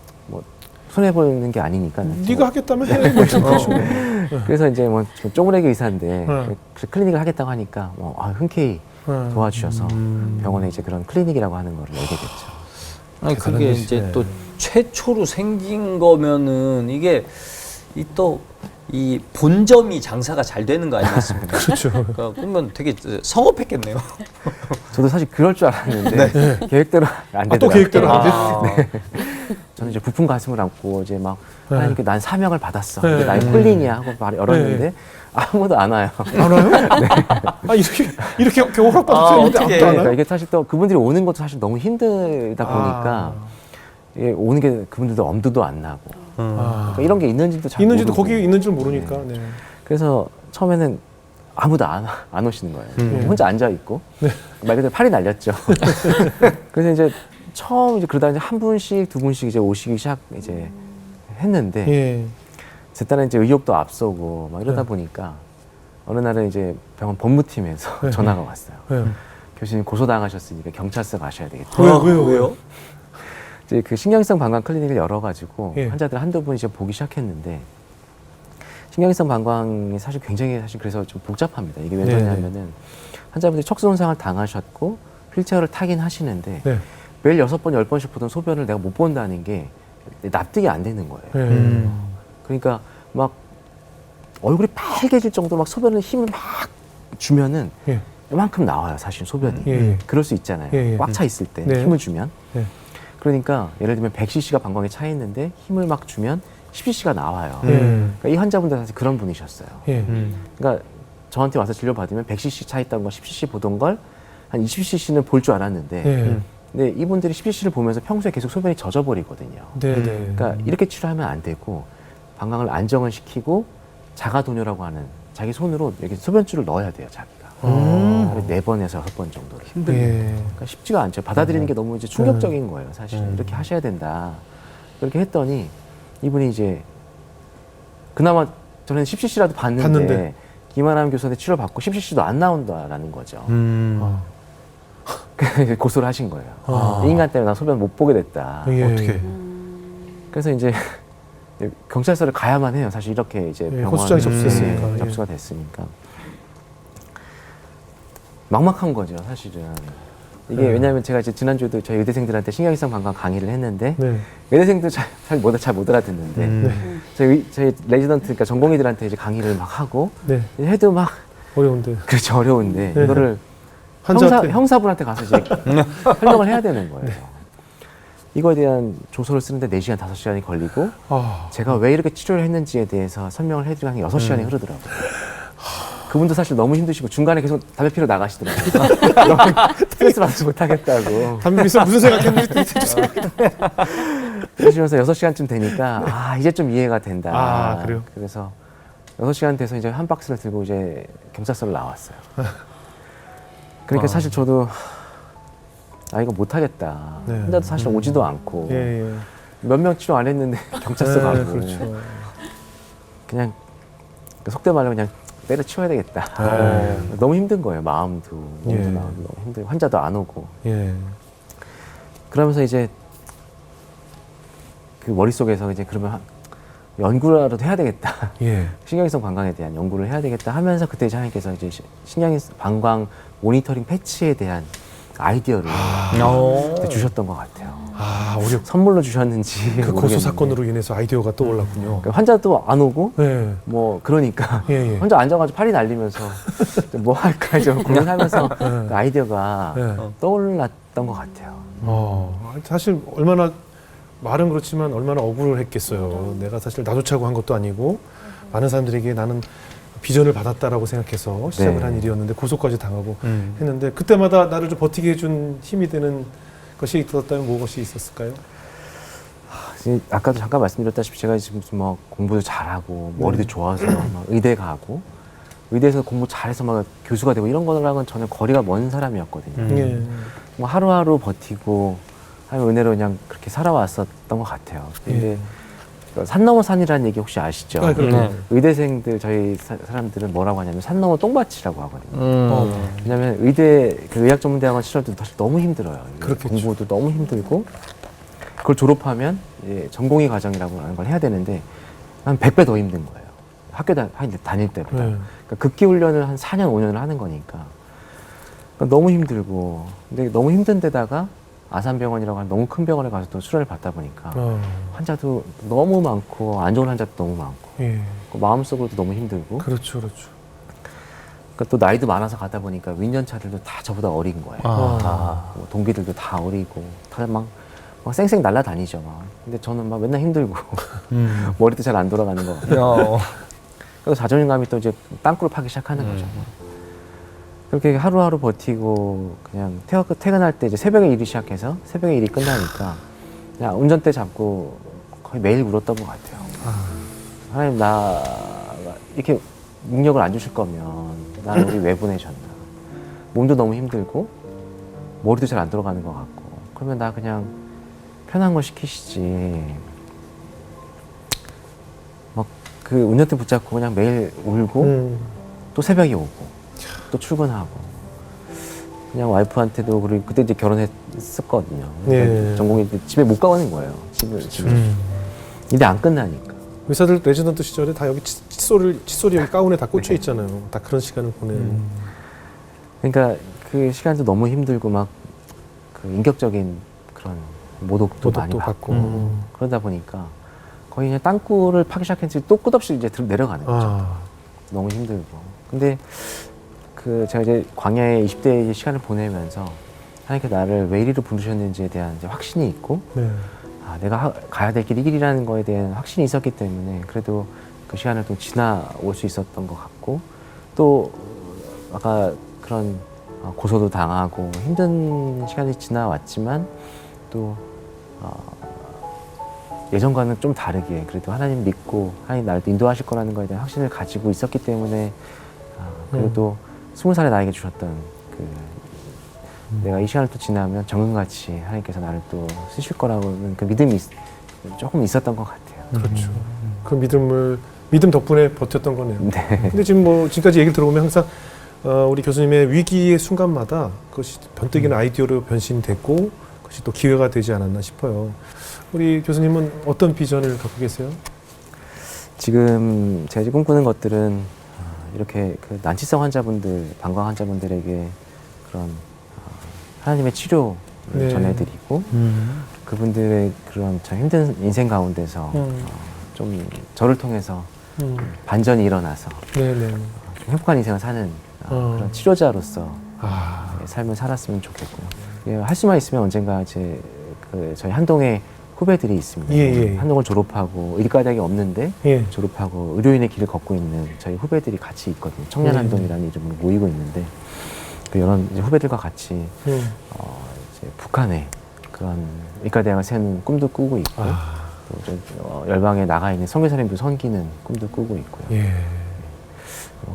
손해 보는 게 아니니까. 네가 하겠다면 해. 뭐 이런 거죠. 그래서 이제 뭐 쪼무레기 의사인데 네. 그래서 클리닉을 하겠다고 하니까 흔쾌히 도와주셔서 병원에 이제 그런 클리닉이라고 하는 거를 열게 됐죠. 아니 대단한 그게 일이시네. 이제 또 최초로 생긴 거면은 이게 이 본점이 장사가 잘 되는 거 아니겠습니까? 그렇죠. 그러니까 그러면 되게 성업했겠네요. 저도 사실 그럴 줄 알았는데 계획대로 안 되더라고요. 또 계획대로 안 돼? 저는 이제 부푼 가슴을 안고 이제 막 네. 하나님께 난 사명을 받았어. 네. 이게 나의 콜링이야 하고 말 열었는데 네. 아무도 안 와요. 안 와요? 아 이렇게 허락받았는데 어떡해. 아무도 안 그러니까 와요? 이게 사실 또 그분들이 오는 것도 사실 너무 힘들다 보니까 이게 오는 게 그분들도 엄두도 안 나고 그러니까 이런 게 있는지도 잘 있는지도 모르고. 거기 있는 줄 모르니까. 네. 그래서 처음에는 아무도 안 오시는 거예요. 혼자 앉아 있고 말 그대로 팔이 날렸죠. 그래서 이제 처음 이제 그러다 이제 한 분씩 두 분씩 이제 오시기 시작 이제 했는데 예. 제 딸은 이제 의욕도 앞서고 막 이러다 보니까 어느 날은 이제 병원 법무팀에서 네. 전화가 왔어요. 네. 교수님 고소당하셨으니까 경찰서 가셔야 되겠다. 왜요? 이제 그 신경성 방광 클리닉을 열어가지고 예. 환자들 한두 분 이제 보기 시작했는데 신경성 방광이 사실 굉장히 그래서 좀 복잡합니다. 이게 왜 네네. 그러냐면은 환자분들이 척수 손상을 당하셨고 휠체어를 타긴 하시는데 네. 매일 6번, 10번씩 보던 소변을 내가 못 본다는 게 납득이 안 되는 거예요. 네. 그러니까 막 얼굴이 빨개질 정도로 막 소변을 힘을 막 주면은 예. 이만큼 나와요, 사실 소변이. 예. 그럴 수 있잖아요. 예, 예. 꽉 차 있을 때 네. 힘을 주면. 네. 그러니까 예를 들면 100cc가 방광에 차 있는데 힘을 막 주면 10cc가 나와요. 예. 그러니까 이 환자분들 사실 그런 분이셨어요. 예. 그러니까 저한테 와서 진료 받으면 100cc 차 있다는 거 10cc 보던 걸 한 20cc는 볼 줄 알았는데 예. 근데 이분들이 10cc를 보면서 평소에 계속 소변이 젖어버리거든요. 네. 네. 그러니까 이렇게 치료하면 안 되고 방광을 안정을 시키고 자가도뇨라고 하는 자기 손으로 이렇게 소변줄을 넣어야 돼요, 자기가. 하루에 4번에서 6번 정도를. 예. 그러니까 쉽지가 않죠. 받아들이는 게 너무 이제 충격적인 거예요, 사실. 이렇게 하셔야 된다. 그렇게 했더니 이분이 이제 그나마 저는 10cc라도 봤는데 김하남 교수한테 치료받고 10cc도 안 나온다라는 거죠. 그래서 고소를 하신 거예요. 이 인간 때문에 나 소변 못 보게 됐다. 예. 어떻게? 그래서 이제 경찰서를 가야만 해요. 사실 이렇게 이제 예, 병원 호수장이 접수됐으니까. 예. 접수가 됐으니까 막막한 거죠, 사실은. 이게 왜냐하면 제가 이제 지난주에도 저희 의대생들한테 신경이상 방광 강의를 했는데 네. 의대생도 잘 못 알아듣는데 저희 레지던트 그러니까 전공의들한테 이제 강의를 막 하고 네. 해도 막 어려운데. 그렇죠, 어려운데 네. 이거를 환자한테. 형사분한테 가서 이제 설명을 해야 되는 거예요. 이거에 대한 조서를 쓰는데 4시간, 5시간이 걸리고 제가 왜 이렇게 치료를 했는지에 대해서 설명을 해드리면 한 6시간이 흐르더라고요. 그분도 사실 너무 힘드시고 중간에 계속 담배 피러 나가시더라고요. 스트레스 받아서 못하겠다고. 담배 피서 무슨 생각했는지 그러시면서 6시간쯤 되니까 이제 좀 이해가 된다. 그래요? 그래서 6시간 돼서 이제 한 박스를 들고 이제 경찰서를 나왔어요. 그러니까 사실 저도 이거 못하겠다. 네. 혼자도 사실 오지도 않고 예. 몇 명 치료 안 했는데 경찰서 가고 그렇죠. 그냥 속된 말로 그냥 때려치워야 되겠다. 네. 너무 힘든 거예요. 마음도 예. 마음도 너무 힘들고 환자도 안 오고. 예. 그러면서 이제 그 머릿속에서 이제 그러면 연구라도 해야 되겠다. 예. 신경이성 방광에 대한 연구를 해야 되겠다 하면서 그때 이제 하나님께서 이제 신경이성 방광 모니터링 패치에 대한 아이디어를 그때 주셨던 것 같아요. 아, 우리 선물로 주셨는지 그 고소 모르겠는데. 사건으로 인해서 아이디어가 떠올랐군요. 그러니까 환자도 안 오고 네. 뭐 그러니까 예, 예. 혼자 앉아가지고 팔이 날리면서 뭐 할까 이제 고민하면서 네. 그 아이디어가 네. 떠올랐던 것 같아요. 사실 얼마나 말은 그렇지만 얼마나 억울했겠어요. 내가 사실 나조차고 한 것도 아니고 많은 사람들에게 나는 비전을 받았다라고 생각해서 시작을 네. 한 일이었는데 고소까지 당하고 했는데 그때마다 나를 좀 버티게 해준 힘이 되는 것이 있었다면 무엇이 있었을까요? 아까도 잠깐 말씀드렸다시피 제가 지금 뭐 공부도 잘하고 머리도 좋아서 막 의대 가고 의대에서 공부 잘해서 막 교수가 되고 이런 거랑은 전혀 거리가 먼 사람이었거든요. 예. 뭐 하루하루 버티고 하나님 은혜로 그냥 그렇게 살아왔었던 것 같아요. 근데 산 넘어 산이라는 얘기 혹시 아시죠? 아, 그럼요. 의대생들 저희 사람들은 뭐라고 하냐면 산 넘어 똥밭이라고 하거든요. 어. 왜냐하면 의대 그 의학전문대학원 시절도 사실 너무 힘들어요. 그렇겠죠. 공부도 너무 힘들고 그걸 졸업하면 이제 전공의 과정이라고 하는 걸 해야 되는데 한 100배 더 힘든 거예요. 학교 다닐 때보다. 네. 그러니까 극기 훈련을 한 4년 5년을 하는 거니까. 그러니까 너무 힘들고 근데 너무 힘든 데다가 아산병원이라고 하는 너무 큰 병원에 가서 또 수련을 받다 보니까 환자도 너무 많고 안 좋은 환자도 너무 많고 예. 그 마음속으로도 너무 힘들고 그렇죠, 그렇죠. 그러니까 또 나이도 많아서 가다 보니까 윈년차들도 다 저보다 어린 거예요. 뭐 동기들도 다 어리고 다들 막 쌩쌩 날아다니죠. 막. 근데 저는 막 맨날 힘들고 머리도 잘 안 돌아가는 거 같아요. 그래서 자존감이 또 이제 땅굴을 파기 시작하는 거죠. 그렇게 하루하루 버티고 그냥 퇴근할 때 이제 새벽에 일이 시작해서 새벽에 일이 끝나니까 그냥 운전대 잡고 거의 매일 울었던 것 같아요. 하나님 나 이렇게 능력을 안 주실 거면 나를 우리 왜 보내셨나. 몸도 너무 힘들고 머리도 잘 안 돌아가는 것 같고 그러면 나 그냥 편한 거 시키시지. 막 그 운전대 붙잡고 그냥 매일 울고 또 새벽에 오고 또 출근하고 그냥 와이프한테도 그리고 그때 이제 결혼했었거든요. 예. 전공이 집에 못 가는 거예요. 집에 일이 안 끝나니까. 의사들 레지던트 시절에 다 여기 칫솔이 여기 가운에 다 꽂혀 있잖아요. 다 그런 시간을 보내는. 그러니까 그 시간도 너무 힘들고 막 그 인격적인 그런 모독도 많이 받고 그러다 보니까 거의 그냥 땅굴을 파기 시작했는지 또 끝없이 이제 내려가는 거죠. 너무 힘들고. 근데 그 제가 이제 광야의 20대의 시간을 보내면서 하나님께서 나를 왜 이리로 부르셨는지에 대한 이제 확신이 있고 네. 내가 가야 될 길이 이 길이라는 거에 대한 확신이 있었기 때문에 그래도 그 시간을 좀 지나올 수 있었던 것 같고 또 아까 그런 고소도 당하고 힘든 시간이 지나왔지만 또 예전과는 좀 다르게 그래도 하나님 믿고 하나님 나를 인도하실 거라는 거에 대한 확신을 가지고 있었기 때문에 그래도 20살에 나에게 주셨던 그 내가 이 시간을 또 지나면 정금같이 하나님께서 나를 또 쓰실 거라고는 그 믿음이 조금 있었던 것 같아요. 그렇죠. 그 믿음 덕분에 버텼던 거네요. 네. 근데 지금 뭐 지금까지 얘기를 들어보면 항상 우리 교수님의 위기의 순간마다 그것이 번뜩이는 아이디어로 변신됐고 그것이 또 기회가 되지 않았나 싶어요. 우리 교수님은 어떤 비전을 갖고 계세요? 지금 제가 지금 꿈꾸는 것들은 이렇게 그 난치성 환자분들, 방광 환자분들에게 그런 하나님의 치료를 네. 전해드리고 그분들의 그런 참 힘든 인생 가운데서 좀 저를 통해서 반전이 일어나서 네네. 행복한 인생을 사는 그런 치료자로서 아. 삶을 살았으면 좋겠고요. 예, 할 수만 있으면 언젠가 저희 한동의 후배들이 있습니다. 예. 한동을 졸업하고 의과대학이 없는데 예. 졸업하고 의료인의 길을 걷고 있는 저희 후배들이 같이 있거든요. 청년한동이라는 이름으로 모이고 있는데 그 이런 이제 후배들과 같이 이제 북한에 그런 의과대학을 세우는 꿈도 꾸고 있고 또 열방에 나가 있는 선교사님도 섬기는 꿈도 꾸고 있고요. 예.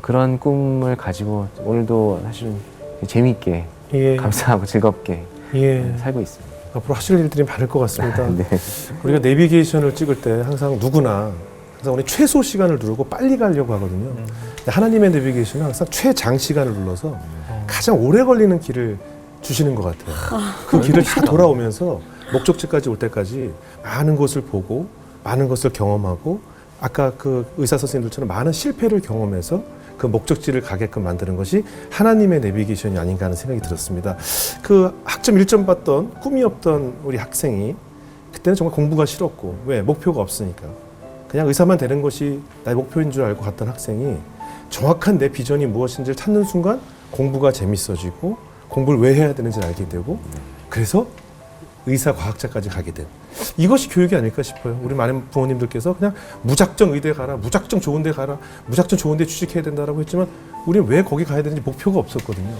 그런 꿈을 가지고 오늘도 사실은 재미있게 예. 감사하고 즐겁게 예. 살고 있습니다. 앞으로 하실 일들이 많을 것 같습니다. 네. 우리가 내비게이션을 찍을 때 항상 누구나 그래서 우리 최소 시간을 누르고 빨리 가려고 하거든요. 근데 하나님의 내비게이션은 항상 최장시간을 눌러서 가장 오래 걸리는 길을 주시는 것 같아요. 그 길을 다 돌아오면서 목적지까지 올 때까지 많은 것을 보고 많은 것을 경험하고 아까 그 의사 선생님들처럼 많은 실패를 경험해서 그 목적지를 가게끔 만드는 것이 하나님의 내비게이션이 아닌가 하는 생각이 들었습니다. 그 학점 1점 받던 꿈이 없던 우리 학생이 그때는 정말 공부가 싫었고 왜? 목표가 없으니까. 그냥 의사만 되는 것이 나의 목표인 줄 알고 갔던 학생이 정확한 내 비전이 무엇인지를 찾는 순간 공부가 재밌어지고 공부를 왜 해야 되는지를 알게 되고 그래서 의사 과학자까지 가게 된 이것이 교육이 아닐까 싶어요. 우리 많은 부모님들께서 그냥 무작정 의대 가라, 무작정 좋은 데 가라, 무작정 좋은 데 취직해야 된다라고 했지만 우리는 왜 거기 가야 되는지 목표가 없었거든요.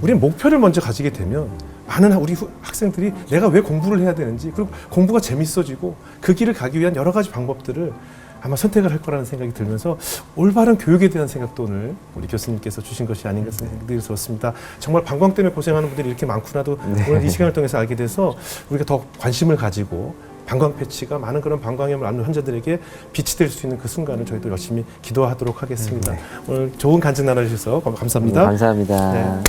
우리는 목표를 먼저 가지게 되면 많은 우리 학생들이 내가 왜 공부를 해야 되는지 그리고 공부가 재밌어지고 그 길을 가기 위한 여러 가지 방법들을 아마 선택을 할 거라는 생각이 들면서 올바른 교육에 대한 생각도 오늘 우리 교수님께서 주신 것이 아닌가 생각이 들었습니다. 정말 방광 때문에 고생하는 분들이 이렇게 많구나도 오늘 이 시간을 통해서 알게 돼서 우리가 더 관심을 가지고 방광 패치가 많은 그런 방광염을 앓는 환자들에게 빛이 될 수 있는 그 순간을 저희도 열심히 기도하도록 하겠습니다. 오늘 좋은 간증 나눠주셔서 감사합니다. 감사합니다. 네.